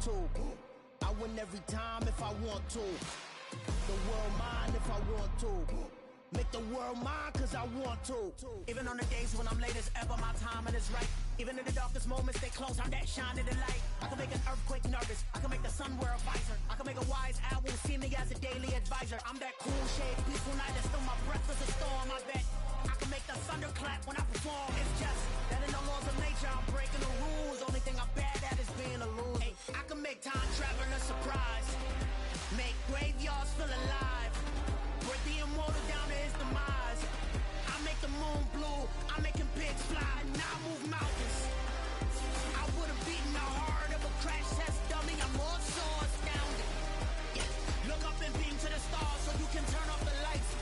want to. I win every time if I want to. The world mine if I want to. Make the world mine cause I want to. Even on the days when I'm late as ever, my timing is right. Even in the darkest moments, stay close, I'm that shining the light. I can make an earthquake nervous, I can make the sun wear a visor. I can make a wise owl see me as a daily advisor. I'm that cool shade, peaceful night that still my breath is a storm, I bet. I can make the thunder clap when I perform. It's just that in the laws of nature, I'm breaking the rules. Only thing I'm bad at is being a loser. Hey, I can make time travel a surprise. Make graveyards feel alive. Break the immortal down to his demise. I make the moon blue, I'm making pigs fly. Now I move mountains. I would have beaten the heart of a crash test dummy. I'm more so astounded. Yeah. Look up and beam to the stars so you can turn off the lights.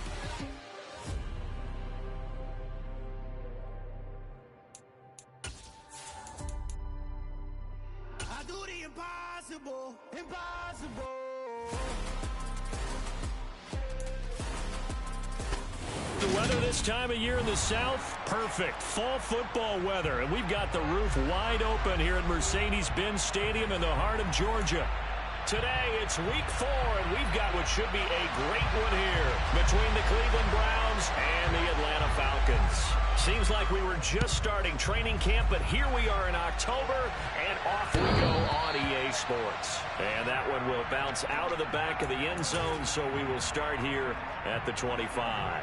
I do the impossible, impossible. The weather this time of year in the South, perfect. Fall football weather, and we've got the roof wide open here at Mercedes-Benz Stadium in the heart of Georgia. Today, it's week 4, and we've got what should be a great one here between the Cleveland Browns and the Atlanta Falcons. Seems like we were just starting training camp, but here we are in October, and off we go on EA Sports. And that one will bounce out of the back of the end zone, so we will start here at the 25.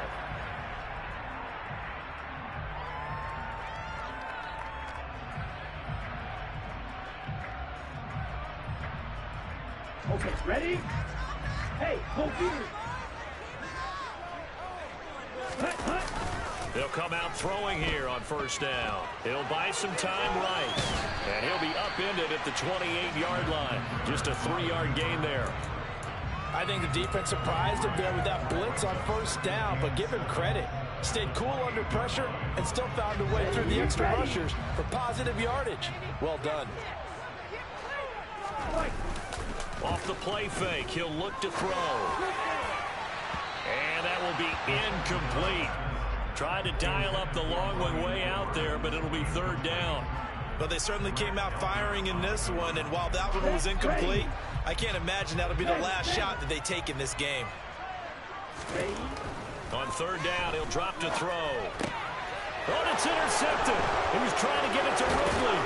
Okay, ready? Hey, go here. They'll come out throwing here on first down. He'll buy some time right. And he'll be upended at the 28-yard line. Just a 3-yard gain there. I think the defense surprised him there with that blitz on first down, but give him credit. Stayed cool under pressure and still found a way through the extra rushers for positive yardage. Well done. Off the play fake, he'll look to throw. And that will be incomplete. Tried to dial up the long one way out there, but it'll be third down. But they certainly came out firing in this one, and while that one was incomplete, I can't imagine that'll be the last shot that they take in this game. On third down, he'll drop to throw. Oh, it's intercepted. He was trying to get it to Ridley.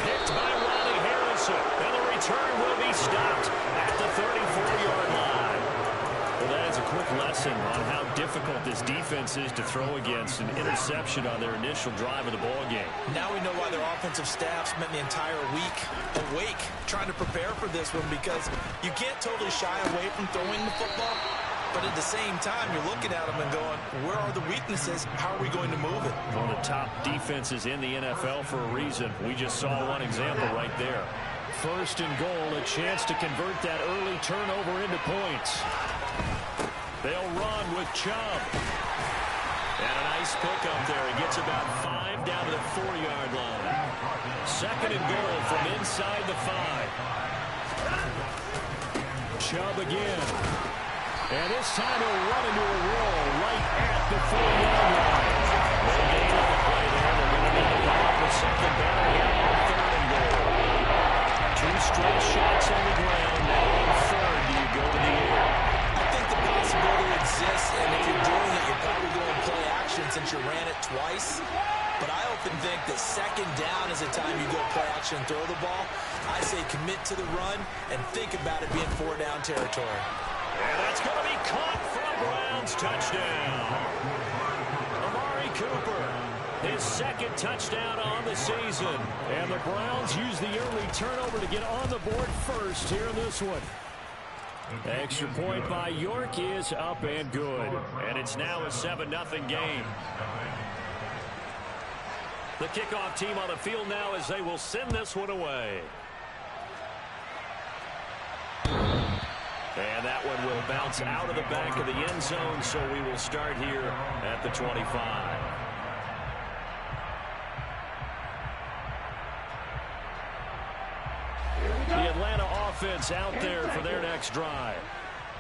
Picked by Riley Harrison. And the return will be stopped at the 34-yard line. Well, that is a quick lesson on how difficult this defense is to throw against. An interception on their initial drive of the ballgame. Now we know why their offensive staff spent the entire week awake trying to prepare for this one, because you can't totally shy away from throwing the football. But at the same time, you're looking at them and going, where are the weaknesses? How are we going to move it? One of the top defenses in the NFL for a reason. We just saw one example right there. First and goal, a chance to convert that early turnover into points. They'll run with Chubb. And a nice pickup there. He gets about 5 down to the 4-yard line. Second and goal from inside the 5. Chubb again. And this time he'll run into a roll right at the 4-yard line. No gain on the play there. They're going to need to come up with something better here on third and goal. 2 straight shots on the ground. Now on third, do you go to the air? I think the possibility exists, and if you're doing it, you're probably going to play action since you ran it twice. But I often think that second down is the time you go play action and throw the ball. I say commit to the run and think about it being 4-down territory. And that's going to be caught for a Browns touchdown. Amari Cooper, his second touchdown on the season. And the Browns use the early turnover to get on the board first here in this one. Extra point by York is up and good. And it's now a 7-0 game. The kickoff team on the field now as they will send this one away. And that one will bounce out of the back of the end zone, so we will start here at the 25. The Atlanta offense out there for their next drive.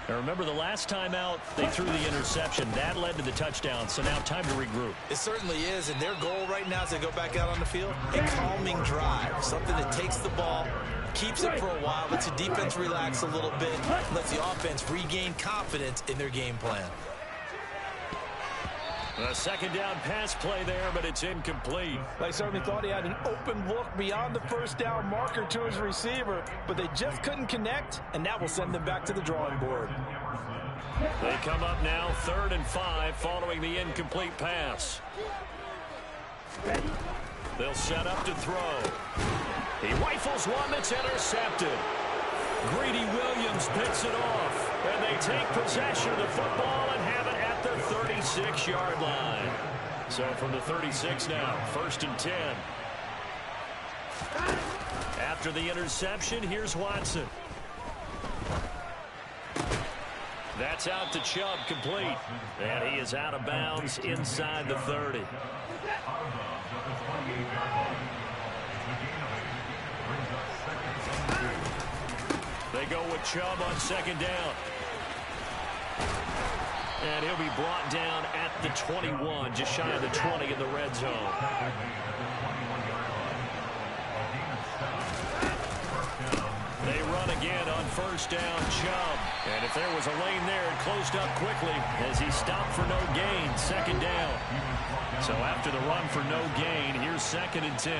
Now remember, the last time out, they threw the interception. That led to the touchdown, so now time to regroup. It certainly is, and their goal right now as they go back out on the field, a calming drive, something that takes the ball, Keeps it for a while, lets the defense relax a little bit, lets the offense regain confidence in their game plan. A second down pass play there, but it's incomplete. They certainly thought he had an open look beyond the first down marker to his receiver, but they just couldn't connect, and that will send them back to the drawing board. They come up now 3rd and 5 following the incomplete pass. They'll set up to throw. He rifles one that's intercepted. Greedy Williams picks it off, and they take possession of the football and have it at their 36-yard line. So from the 36 now, 1st and 10. After the interception, here's Watson. That's out to Chubb, complete. And he is out of bounds inside the 30. They go with Chubb on 2nd down. And he'll be brought down at the 21, just shy of the 20 in the red zone. They run again on 1st down, Chubb. And if there was a lane there, it closed up quickly as he stopped for no gain, 2nd down. So after the run for no gain, here's 2nd and 10.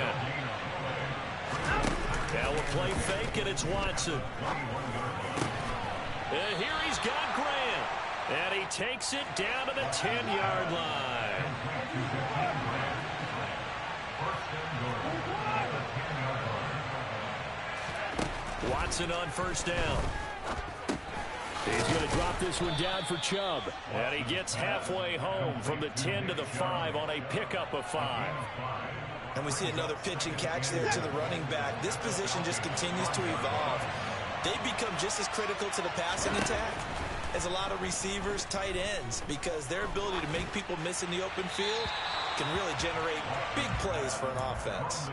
Now we'll play fake, and it's Watson. And here he's got Grant. And he takes it down to the 10-yard line. Watson on 1st down. He's going to drop this one down for Chubb. And he gets halfway home from the 10 to the 5 on a pickup of 5. And we see another pitch and catch there to the running back. This position just continues to evolve. They become just as critical to the passing attack as a lot of receivers, tight ends, because their ability to make people miss in the open field can really generate big plays for an offense.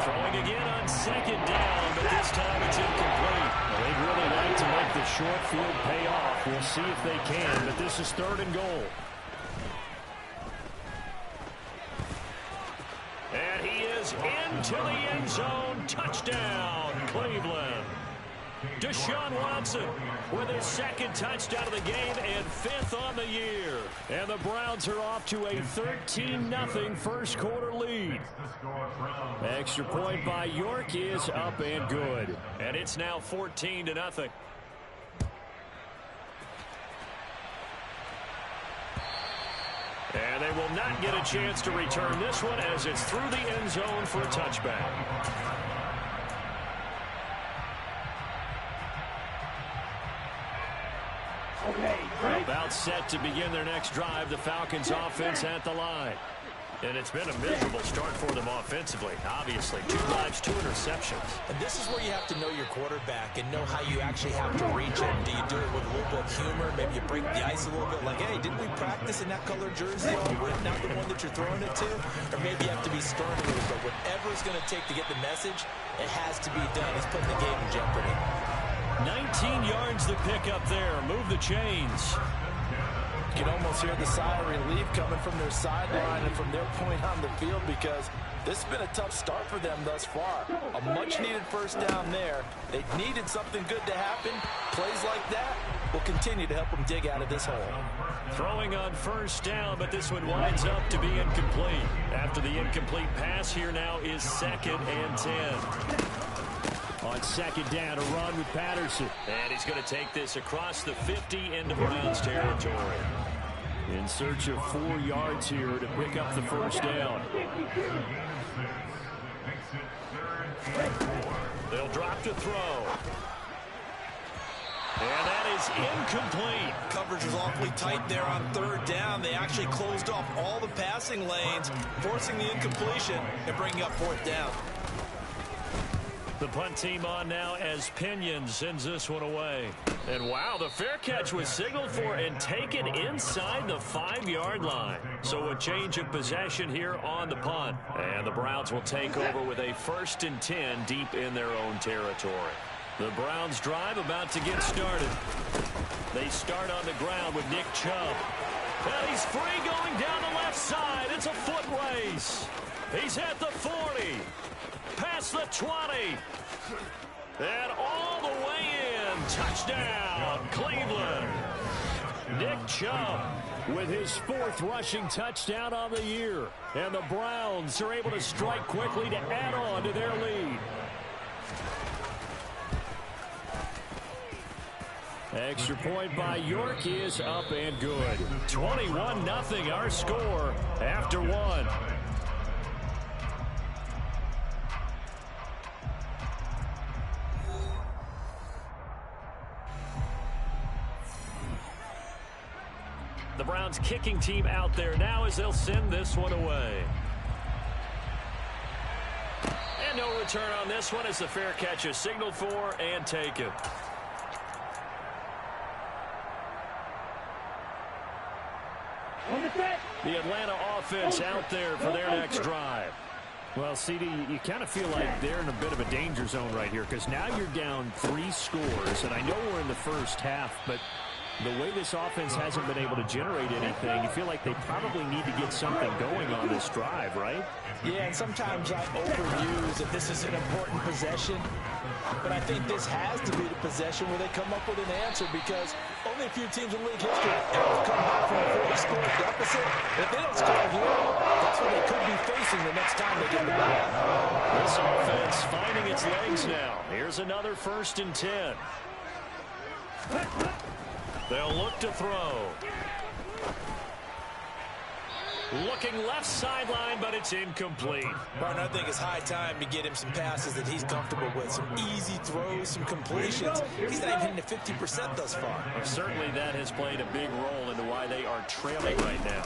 Throwing again on 2nd down, but this time it's incomplete. Well, they'd really like to make the short field pay off. We'll see if they can, but this is 3rd and goal. And he is into the end zone. Touchdown, Cleveland. Deshaun Watson with his 2nd touchdown of the game and 5th on the year. And the Browns are off to a 13-0 first quarter lead. Extra point by York is up and good. And it's now 14-0. And they will not get a chance to return this one as it's through the end zone for a touchback. About set to begin their next drive, the Falcons offense at the line. And it's been a miserable start for them offensively. Obviously, 2 drives, 2 interceptions. And this is where you have to know your quarterback and know how you actually have to reach him. Do you do it with a little bit of humor? Maybe you break the ice a little bit like, hey, didn't we practice in that color jersey? Isn't that the one that you're throwing it to? Or maybe you have to be stern a little bit. Whatever it's going to take to get the message, it has to be done. He's putting the game in jeopardy. 19 yards to pick up there. Move the chains. You can almost hear the sigh of relief coming from their sideline and from their point on the field, because this has been a tough start for them thus far. A much-needed 1st down there. They needed something good to happen. Plays like that will continue to help them dig out of this hole. Throwing on 1st down, but this one winds up to be incomplete. After the incomplete pass, here now is 2nd and 10. On 2nd down, a run with Patterson. And he's going to take this across the 50 into Browns territory. In search of 4 yards here to pick up the 1st down. They'll drop to throw. And that is incomplete. Coverage was awfully tight there on 3rd down. They actually closed off all the passing lanes, forcing the incompletion and bringing up 4th down. The punt team on now as Pinion sends this one away. And wow, the fair catch was signaled for and taken inside the 5-yard line. So a change of possession here on the punt. And the Browns will take over with a 1st and 10 deep in their own territory. The Browns drive about to get started. They start on the ground with Nick Chubb. And he's free going down the left side. It's a foot race. He's at the 40. Past the 20. And all the way in. Touchdown, Cleveland. Nick Chubb with his 4th rushing touchdown on the year. And the Browns are able to strike quickly to add on to their lead. Extra point by York is up and good. 21-0 our score after 1. The Browns kicking team out there now as they'll send this one away. And no return on this one as the fair catch is signaled for and taken. The Atlanta offense out there for their next drive. Well, CD, you kind of feel like they're in a bit of a danger zone right here because now you're down 3 scores, and I know we're in the first half, but the way this offense hasn't been able to generate anything, you feel like they probably need to get something going on this drive, right? Yeah, and sometimes I overuse that this is an important possession, but I think this has to be the possession where they come up with an answer because only a few teams in league history ever come back from a 40-score deficit. If they don't score here, that's what they could be facing the next time they get the ball. This offense finding its legs now. Here's another 1st and 10. They'll look to throw. Looking left sideline, but it's incomplete. Martin, I think it's high time to get him some passes that he's comfortable with. Some easy throws, some completions. He's not even hitting to 50% thus far. Well, certainly that has played a big role into why they are trailing right now.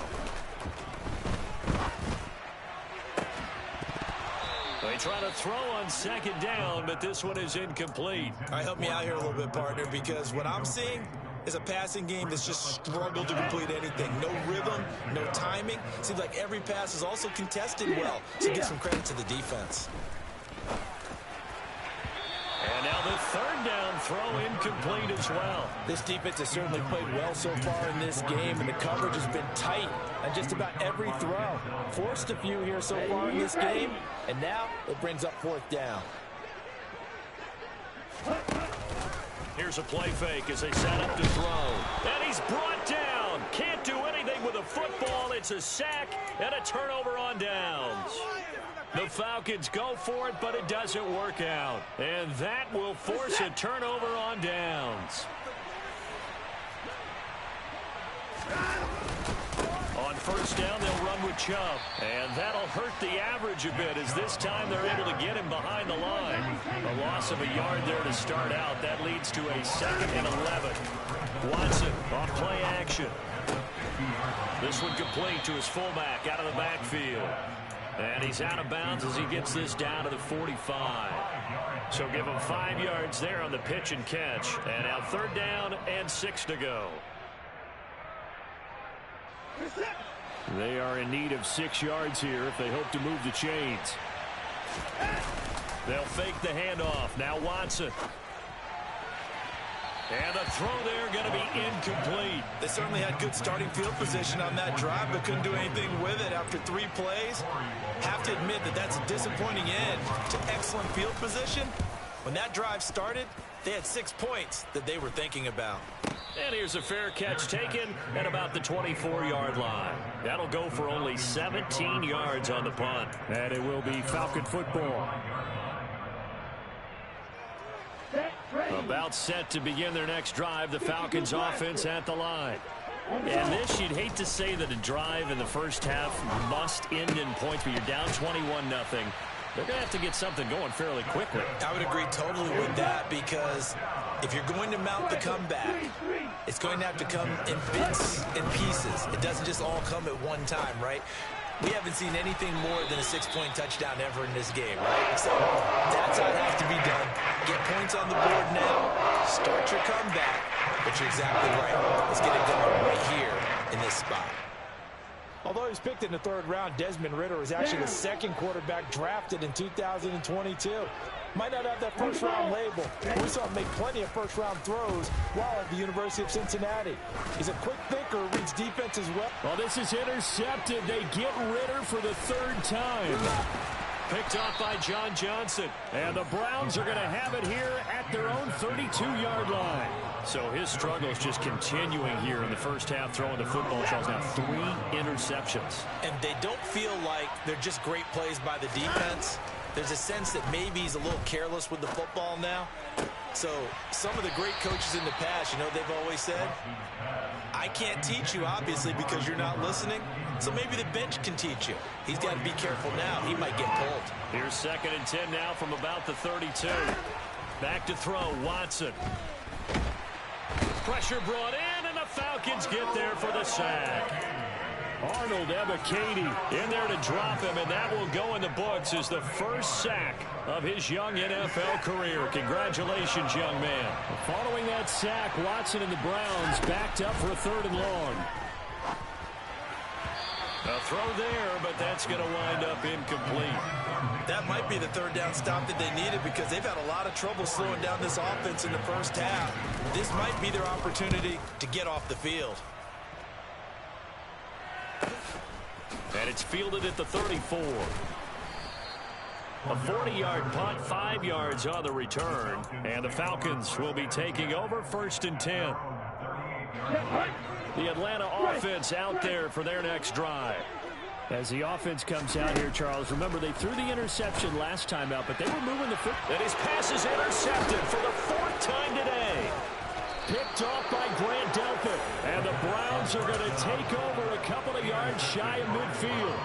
They try to throw on 2nd down, but this one is incomplete. All right, help me out here a little bit, partner, because what I'm seeing is a passing game that's just struggled to complete anything. No rhythm, no timing. Seems like every pass is also contested well. So give some credit to the defense. And now the 3rd down throw incomplete as well. This defense has certainly played well so far in this game, and the coverage has been tight on just about every throw. Forced a few here so far in this game, and now it brings up 4th down. Here's a play fake as they set up to throw. And he's brought down. Can't do anything with a football. It's a sack and a turnover on downs. The Falcons go for it, but it doesn't work out. And that will force a turnover on downs. On 1st down, they'll run with Chubb. And that'll hurt the average a bit as this time they're able to get him behind the line. A loss of a yard there to start out. That leads to a 2nd and 11. Watson on play action. This one complete to his fullback out of the backfield. And he's out of bounds as he gets this down to the 45. So give him 5 yards there on the pitch and catch. And now 3rd down and 6 to go. They are in need of 6 yards here if they hope to move the chains. They'll fake the handoff. Now Watson. And the throw there going to be incomplete. They certainly had good starting field position on that drive, but couldn't do anything with it after 3 plays. Have to admit that that's a disappointing end to excellent field position. When that drive started, they had 6 points that they were thinking about. And here's a fair catch taken at about the 24-yard line. That'll go for only 17 yards on the punt. And it will be Falcon football. About set to begin their next drive, the Falcons offense at the line. And this, you'd hate to say that a drive in the first half must end in points, but you're down 21-0. They're going to have to get something going fairly quickly. I would agree totally with that because if you're going to mount the comeback, it's going to have to come in bits and pieces. It doesn't just all come at one time, right? We haven't seen anything more than a 6-point touchdown ever in this game, right? So that's how it has to be done. Get points on the board now. Start your comeback. But you're exactly right. Let's get it going right here in this spot. Although he was picked in the 3rd round, Desmond Ridder was actually the 2nd quarterback drafted in 2022. Might not have that 1st-round label. We saw him make plenty of 1st-round throws while at the University of Cincinnati. He's a quick thinker, reads defense as well. Well, this is intercepted. They get Ridder for the 3rd time. Picked off by John Johnson. And the Browns are going to have it here at their own 32-yard line. So his struggles just continuing here in the first half, throwing the football. Charles, now 3 interceptions. And they don't feel like they're just great plays by the defense. There's a sense that maybe he's a little careless with the football now. So some of the great coaches in the past, you know, they've always said, I can't teach you, obviously, because you're not listening. So maybe the bench can teach you. He's got to be careful now. He might get pulled. Here's 2nd and 10 now from about the 32. Back to throw, Watson. Pressure brought in, and the Falcons get there for the sack. Arnold Ebiketie in there to drop him, and that will go in the books as the first sack of his young NFL career. Congratulations, young man. Following that sack, Watson and the Browns backed up for a 3rd and long. A throw there, but that's going to wind up incomplete. That might be the 3rd down stop that they needed because they've had a lot of trouble slowing down this offense in the first half. This might be their opportunity to get off the field. And it's fielded at the 34. A 40-yard punt, 5 yards on the return. And the Falcons will be taking over 1st and 10. The Atlanta offense out there for their next drive. As the offense comes out here, Charles, remember they threw the interception last time out, but they were moving the foot. And his pass is intercepted for the 4th time today. Picked off by Grant Delpit. And the Browns are going to take over a couple of yards shy of midfield.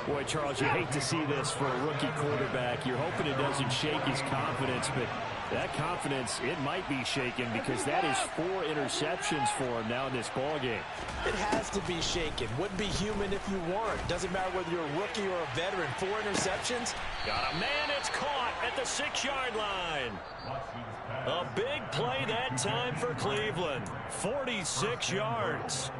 Boy, Charles, you hate to see this for a rookie quarterback. You're hoping it doesn't shake his confidence, but that confidence, it might be shaken because that is 4 interceptions for him now in this ballgame. It has to be shaken. Wouldn't be human if you weren't. Doesn't matter whether you're a rookie or a veteran. 4 interceptions. Got a man, it's caught at the 6-yard line. A big play that time for Cleveland. 46 yards.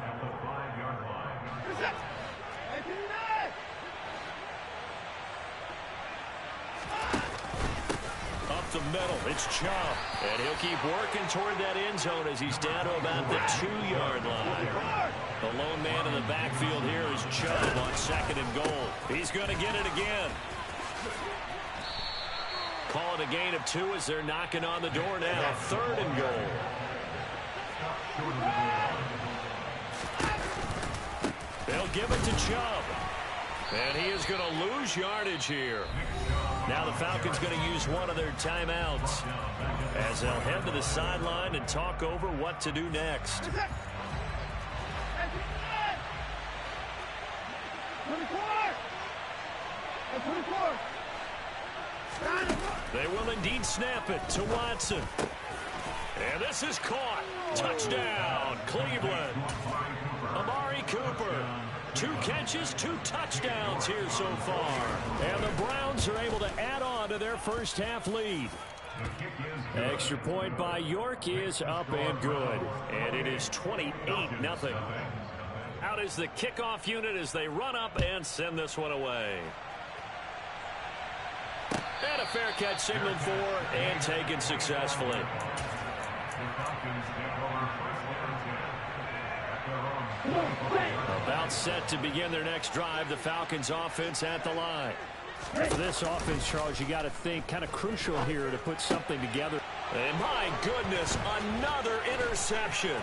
Up the middle, it's Chubb. And he'll keep working toward that end zone as he's down to about the 2-yard line. The lone man in the backfield here is Chubb on 2nd and goal. He's going to get it again. Call it a gain of 2 as they're knocking on the door now. 3rd and goal. They'll give it to Chubb. And he is going to lose yardage here. Now the Falcons going to use one of their timeouts as they'll head to the sideline and talk over what to do next. They will indeed snap it to Watson. And this is caught. Touchdown, Cleveland. Amari Cooper. 2 catches, 2 touchdowns here so far. And the Browns are able to add on to their first half lead. Extra point by York is up and good. And it is 28-0. Out is the kickoff unit as they run up and send this one away. And a fair catch signaled for and taken successfully. About set to begin their next drive, the Falcons offense at the line. For this offense, Charles, you got to think kind of crucial here to put something together. And my goodness, another interception.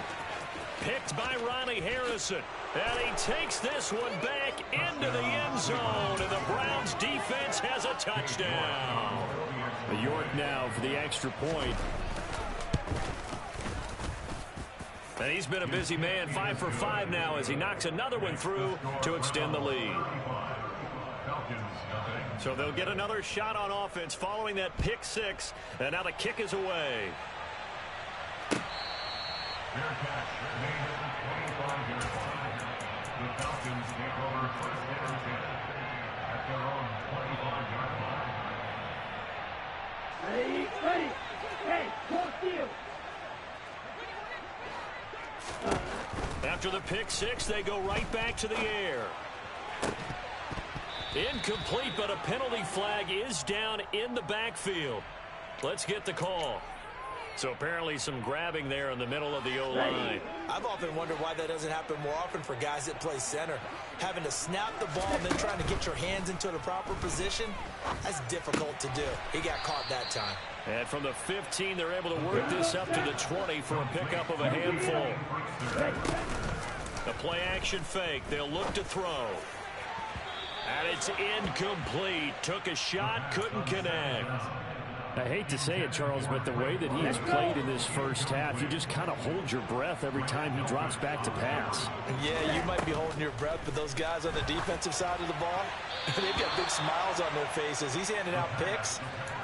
Picked by Ronnie Harrison. And he takes this one back into the end zone. And the Browns defense has a touchdown. York now for the extra point. And he's been a busy man, 5 for 5 now as he knocks another one through to extend the lead. So they'll get another shot on offense following that pick 6. And now the kick is away. Ready. Hey, close to you. After the pick 6, they go right back to the air. Incomplete, but a penalty flag is down in the backfield. Let's get the call. So apparently some grabbing there in the middle of the O-line. I've often wondered why that doesn't happen more often for guys that play center. Having to snap the ball and then trying to get your hands into the proper position, that's difficult to do. He got caught that time. And from the 15, they're able to work this up to the 20 for a pickup of a handful. The play-action fake. They'll look to throw. And it's incomplete. Took a shot, couldn't connect. I hate to say it, Charles, but the way that he has played in this first half, you just kind of hold your breath every time he drops back to pass. Yeah, you might be holding your breath, but those guys on the defensive side of the ball, they've got big smiles on their faces. He's handing out picks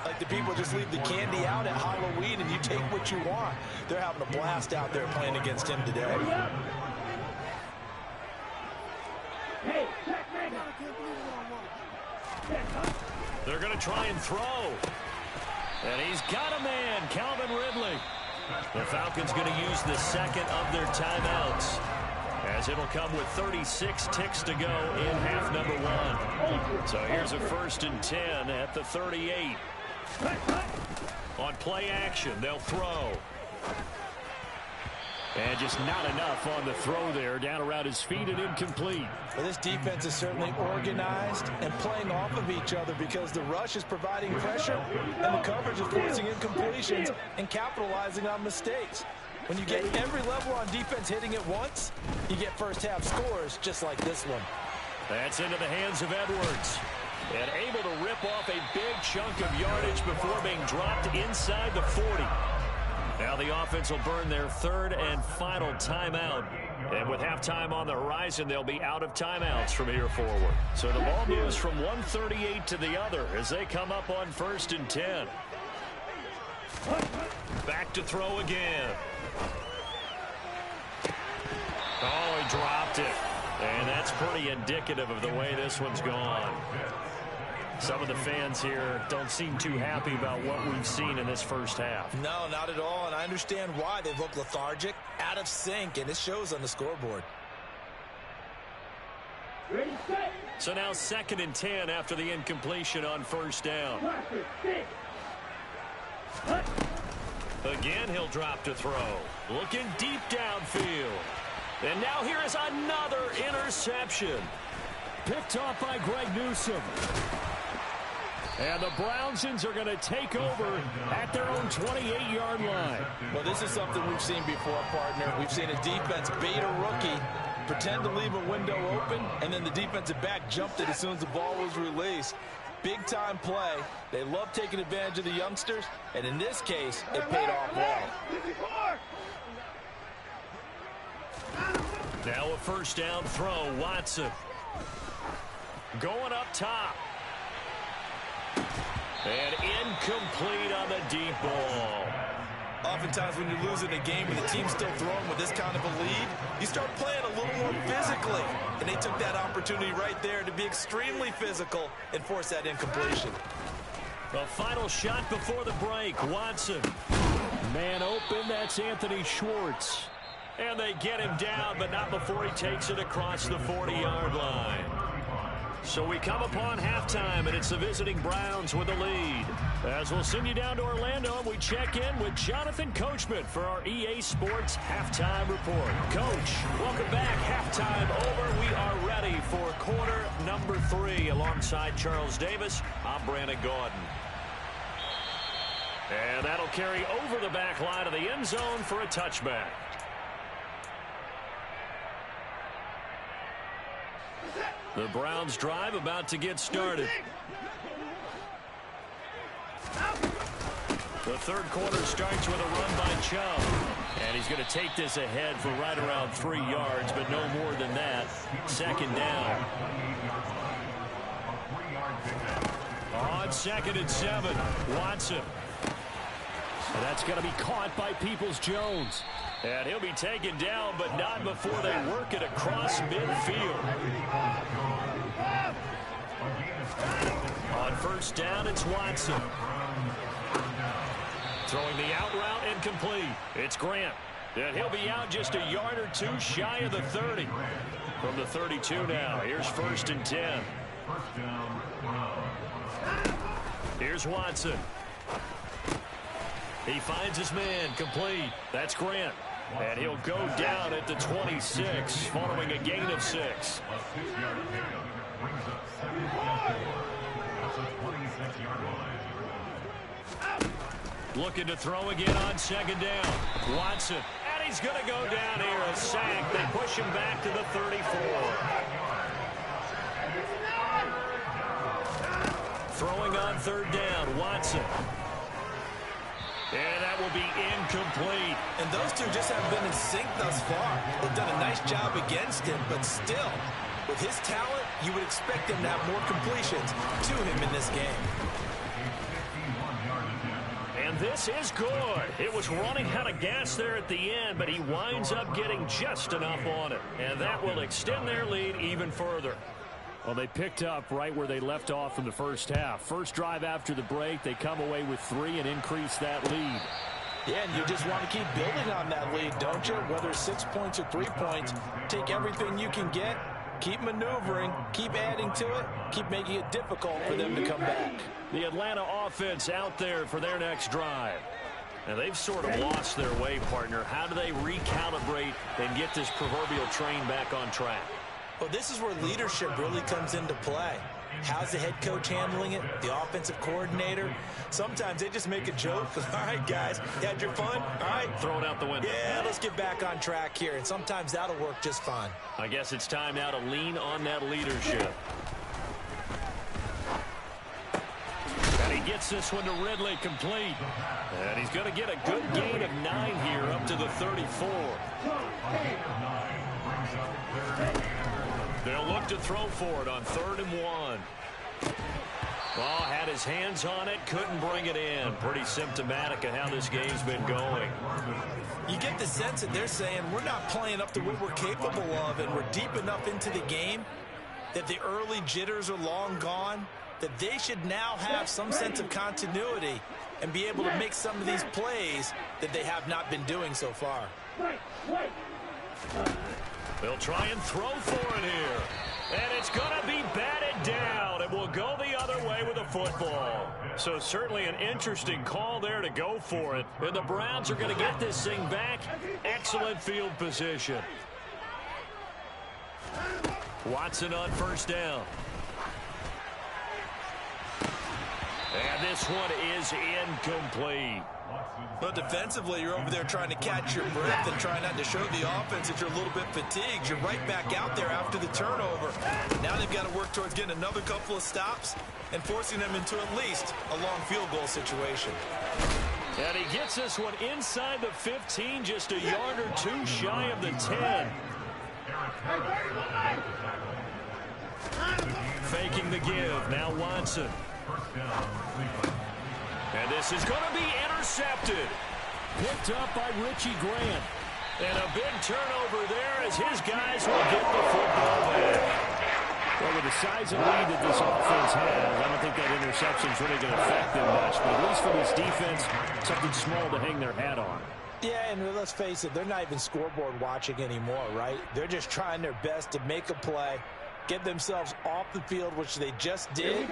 like the people just leave the candy out at Halloween and you take what you want. They're having a blast out there playing against him today. They're going to try and throw. And he's got a man, Calvin Ridley. The Falcons going to use the second of their timeouts, as it'll come with 36 ticks to go in half number one. So here's a 1st and 10 at the 38. On play action, they'll throw. And just not enough on the throw there, down around his feet and incomplete. Well, this defense is certainly organized and playing off of each other because the rush is providing pressure and the coverage is forcing incompletions and capitalizing on mistakes. When you get every level on defense hitting at once, you get first half scores just like this one. That's into the hands of Edwards. And able to rip off a big chunk of yardage before being dropped inside the 40. Now the offense will burn their 3rd and final timeout. And with halftime on the horizon, they'll be out of timeouts from here forward. So the ball moves from 138 to the other as they come up on 1st and 10. Back to throw again. Oh, he dropped it. And that's pretty indicative of the way this one's gone. Some of the fans here don't seem too happy about what we've seen in this first half. No, not at all, and I understand why. They look lethargic, out of sync, and it shows on the scoreboard. So now 2nd and 10 after the incompletion on 1st down. Again, he'll drop to throw. Looking deep downfield. And now here is another interception. Picked off by Greg Newsome. And the Brownsons are going to take over at their own 28-yard line. Well, this is something we've seen before, partner. We've seen a defense bait a rookie, pretend to leave a window open, and then the defensive back jumped it as soon as the ball was released. Big-time play. They love taking advantage of the youngsters, and in this case, it paid off well. Now a 1st down throw, Watson. Going up top. And incomplete on the deep ball. Oftentimes when you're losing a game and the team's still throwing with this kind of a lead, you start playing a little more physically. And they took that opportunity right there to be extremely physical and force that incompletion. The final shot before the break, Watson. Man open, that's Anthony Schwartz. And they get him down, but not before he takes it across the 40-yard line. So we come upon halftime, and it's the visiting Browns with the lead. As we'll send you down to Orlando, and we check in with Jonathan Coachman for our EA Sports Halftime Report. Coach, welcome back. Halftime over. We are ready for quarter number 3. Alongside Charles Davis, I'm Brandon Gaudin. And that'll carry over the back line of the end zone for a touchback. The Browns drive about to get started. The 3rd quarter starts with a run by Chubb. And he's going to take this ahead for right around 3 yards, but no more than that. 2nd down. On 2nd and 7, Watson. And that's going to be caught by Peoples-Jones. And he'll be taken down, but not before they work it across midfield. On 1st down, it's Watson. Throwing the out route incomplete. It's Grant. And he'll be out just a yard or 2 shy of the 30. From the 32 now, here's 1st and 10. Here's Watson. He finds his man, complete. That's Grant. And he'll go down at the 26 following a gain of 6. Looking to throw again on second down. Watson. And he's going to go down here. A sack. They push him back to the 34. Throwing on third down. Watson. And that will be incomplete. And those two just haven't been in sync thus far. They've done a nice job against him, but still, with his talent, you would expect him to have more completions to him in this game. And this is good. It was running out of gas there at the end, but he winds up getting just enough on it. And that will extend their lead even further. Well, they picked up right where they left off in the first half. First drive after the break, they come away with 3 and increase that lead. Yeah, and you just want to keep building on that lead, don't you? Whether 6 points or 3 points, take everything you can get, keep maneuvering, keep adding to it, keep making it difficult for them to come back. The Atlanta offense out there for their next drive. And they've sort of lost their way, partner. How do they recalibrate and get this proverbial train back on track? Well, this is where leadership really comes into play. How's the head coach handling it? The offensive coordinator? Sometimes they just make a joke. All right, guys, you had your fun? All right. Throw it out the window. Yeah, let's get back on track here. And sometimes that'll work just fine. I guess it's time now to lean on that leadership. And he gets this one to Ridley complete. And he's going to get a good gain of 9 here up to the 34. They'll look to throw for it on 3rd and 1. Well, had his hands on it, couldn't bring it in. Pretty symptomatic of how this game's been going. You get the sense that they're saying we're not playing up to what we're capable of, and we're deep enough into the game that the early jitters are long gone, that they should now have some sense of continuity and be able to make some of these plays that they have not been doing so far. They'll try and throw for it here. And it's going to be batted down. It will go the other way with a football. So certainly an interesting call there to go for it. And the Browns are going to get this thing back. Excellent field position. Watson on first down. And this one is incomplete. But defensively, you're over there trying to catch your breath and try not to show the offense that you're a little bit fatigued. You're right back out there after the turnover. Now they've got to work towards getting another couple of stops and forcing them into at least a long field goal situation. And he gets this one inside the 15, just a yard or 2 shy of the 10. Faking the give. Now Watson. And this is going to be intercepted. Picked up by Richie Grant. And a big turnover there as his guys will get the football back. Well, with the size of lead that this offense has, I don't think that interception is really going to affect them much. But at least for this defense, something small to hang their hat on. Yeah, and let's face it, they're not even scoreboard watching anymore, right? They're just trying their best to make a play, get themselves off the field, which they just did,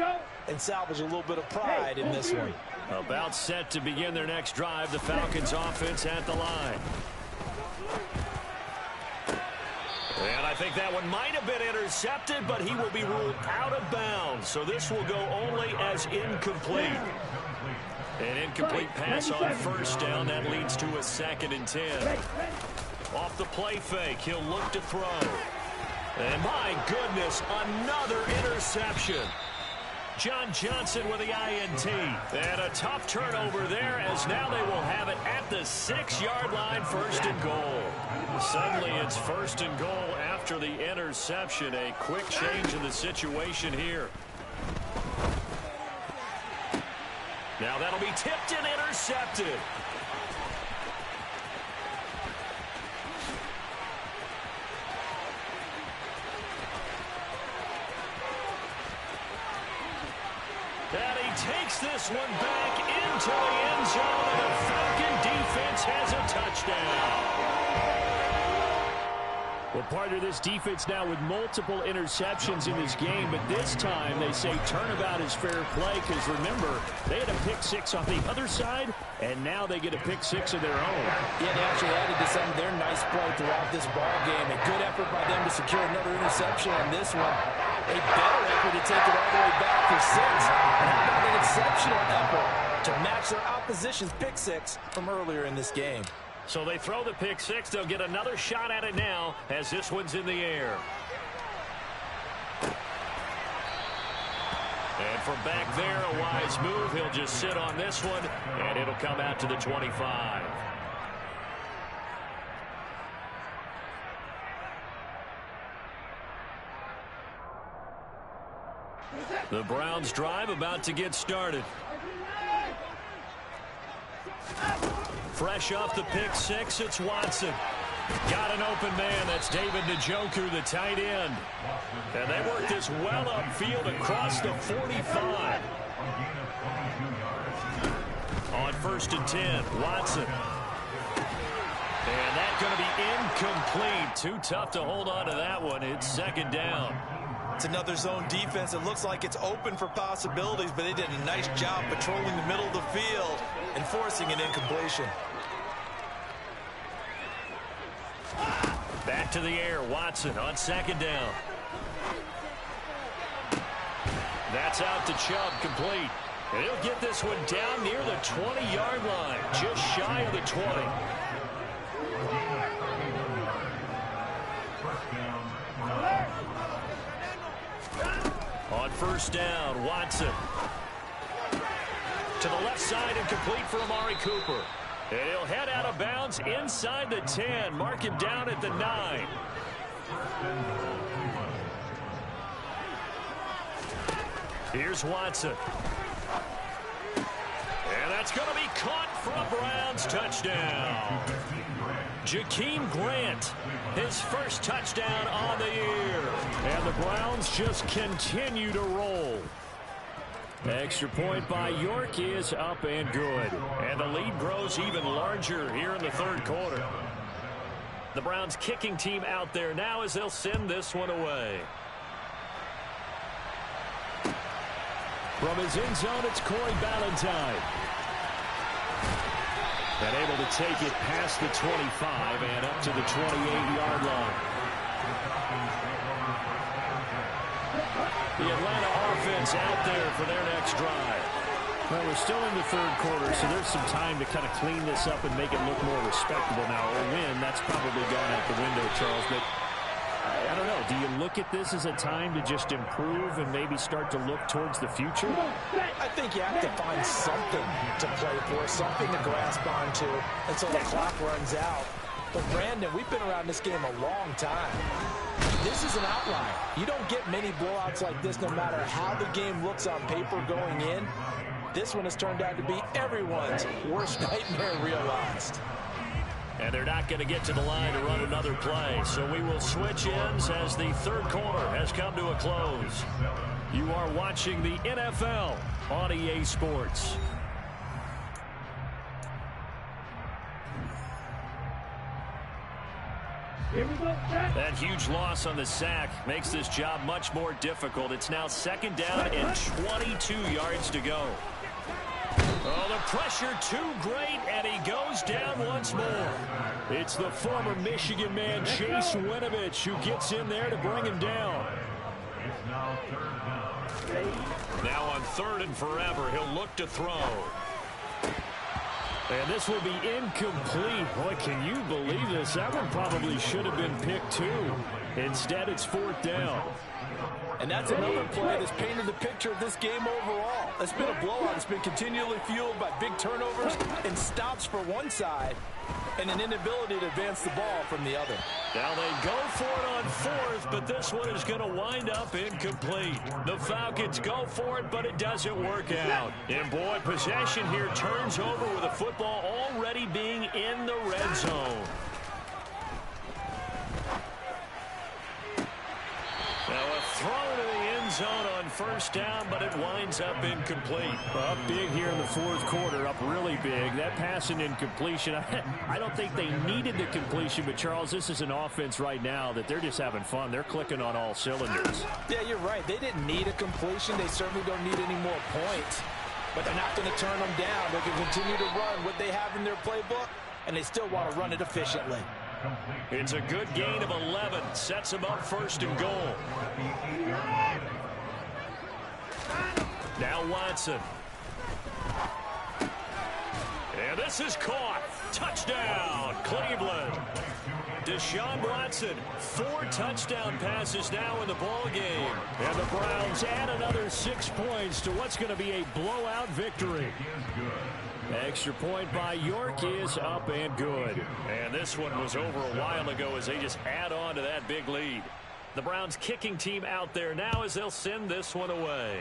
and salvage a little bit of pride in this one. About set to begin their next drive, the Falcons offense at the line. And I think that one might have been intercepted, but he will be ruled out of bounds. So this will go only as incomplete. An incomplete pass on first down. That leads to a 2nd and 10. Off the play fake, he'll look to throw. And my goodness, another interception. John Johnson with the INT. And a tough turnover there as now they will have it at the 6-yard line, 1st and goal. Suddenly it's 1st and goal after the interception. A quick change in the situation here. Now that'll be tipped and intercepted. And he takes this one back into the end zone, and the Falcon defense has a touchdown. Well, partner, this defense now with multiple interceptions in this game, but this time they say turnabout is fair play because, remember, they had a pick six on the other side, and now they get a pick six of their own. Yeah, they actually added to some of their nice play throughout this ball game. A good effort by them to secure another interception on this one. A better effort to take it all the way back for 6. And how about an exceptional effort to match their opposition's pick six from earlier in this game. So they throw the pick six. They'll get another shot at it now as this one's in the air. And from back there, a wise move. He'll just sit on this one, and it'll come out to the 25. The Browns drive about to get started. Fresh off the pick six, it's Watson. Got an open man. That's David Njoku, the tight end. And they work this well upfield across the 45. On 1st and 10, Watson. And that's going to be incomplete. Too tough to hold on to that one. It's 2nd down. It's another zone defense. It looks like it's open for possibilities, but they did a nice job patrolling the middle of the field and forcing an incompletion. Back to the air, Watson on 2nd down. That's out to Chubb, complete. And he'll get this one down near the 20-yard line, just shy of the 20. On 1st down, Watson. To the left side and complete for Amari Cooper. And he'll head out of bounds inside the 10. Mark him down at the 9. Here's Watson. And that's going to be caught for a Browns touchdown. Jakeem Grant, his first touchdown on the year. And the Browns just continue to roll. Extra point by York is up and good. And the lead grows even larger here in the 3rd quarter. The Browns kicking team out there now as they'll send this one away. From his end zone, it's Corey Ballantyne. And able to take it past the 25 and up to the 28-yard line. The Atlanta offense out there for their next drive. Well, we're still in the 3rd quarter, so there's some time to kind of clean this up and make it look more respectable. Now, a win, that's probably gone out the window, Charles, but I don't know. Do you look at this as a time to just improve and maybe start to look towards the future? I think you have to find something to play for, something to grasp onto until the clock runs out. But, Brandon, we've been around this game a long time. This is an outlier. You don't get many blowouts like this no matter how the game looks on paper going in. This one has turned out to be everyone's worst nightmare realized. And they're not going to get to the line to run another play. So we will switch ends as the 3rd quarter has come to a close. You are watching the NFL on EA Sports. That huge loss on the sack makes this job much more difficult. It's now 2nd down and 22 yards to go. Oh, the pressure too great, and he goes down once more. It's the former Michigan man, Chase Winovich, who gets in there to bring him down. Now on 3rd and forever, he'll look to throw. And this will be incomplete. Boy, can you believe this? That one probably should have been picked too. Instead, it's 4th down. And that's another play that's painted the picture of this game overall. It's been a blowout. It's been continually fueled by big turnovers and stops for one side and an inability to advance the ball from the other. Now they go for it on 4th, but this one is going to wind up incomplete. The Falcons go for it, but it doesn't work out. And boy, possession here turns over with the football already being in the red zone. Now a throw to the end zone on first down, but it winds up incomplete. Up big here in the fourth quarter, up really big. That pass and incompletion, I don't think they needed the completion, but Charles, this is an offense right now that they're just having fun. They're clicking on all cylinders. Yeah, you're right. They didn't need a completion. They certainly don't need any more points, but they're not going to turn them down. They can continue to run what they have in their playbook, and they still want to run it efficiently. It's a good gain of 11. Sets them up first and goal. Now Watson. And this is caught. Touchdown, Cleveland. Deshaun Watson, 4 touchdown passes now in the ball game. And the Browns add another 6 points to what's going to be a blowout victory. Extra point by York is up and good. And this one was over a while ago as they just add on to that big lead. The Browns kicking team out there now as they'll send this one away.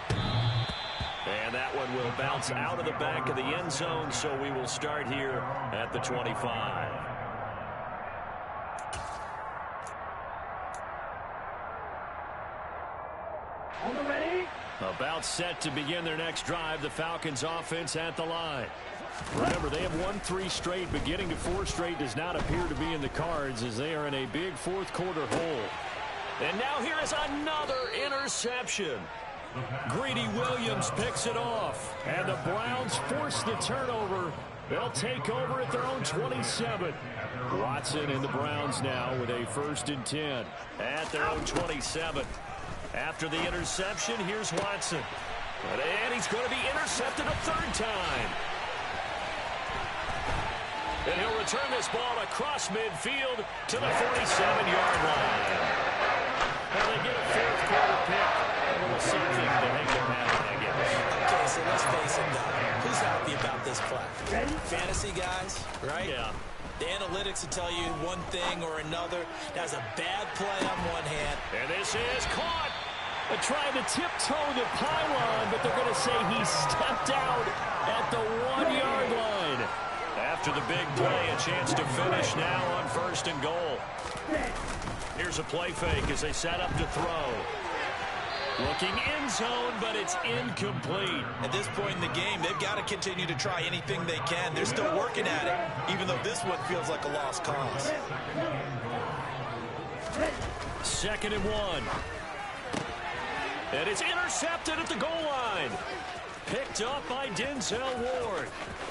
And that one will bounce out of the back of the end zone, so we will start here at the 25. On the ready? About set to begin their next drive, the Falcons offense at the line. Remember, they have won 3 straight, but getting to 4 straight does not appear to be in the cards as they are in a big fourth quarter hole. And now here is another interception. Greedy Williams picks it off, and the Browns force the turnover. They'll take over at their own 27. Watson and the Browns now with a 1st and 10 at their own 27. After the interception, here's Watson. And he's going to be intercepted a 3rd time. And he'll return this ball across midfield to the 47-yard line. And they get a 4th quarter pick. A little something to make them happy, I guess. Okay, so let's face it, though. Who's happy about this play? Fantasy guys, right? Yeah. The analytics will tell you one thing or another. That's a bad play on one hand. And this is caught. They're trying to tiptoe the pylon, but they're going to say he stepped out at the 1-yard line. After the big play, a chance to finish now on 1st and goal. Here's a play fake as they set up to throw. Looking end zone, but it's incomplete. At this point in the game, they've got to continue to try anything they can. They're still working at it, even though this one feels like a lost cause. 2nd and 1. And it's intercepted at the goal line. Picked up by Denzel Ward.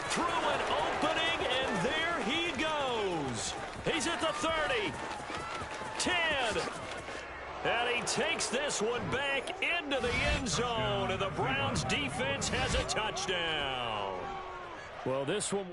Through an opening, and there he goes. He's at the 30. 10. And he takes this one back into the end zone, and the Browns defense has a touchdown. Well, this one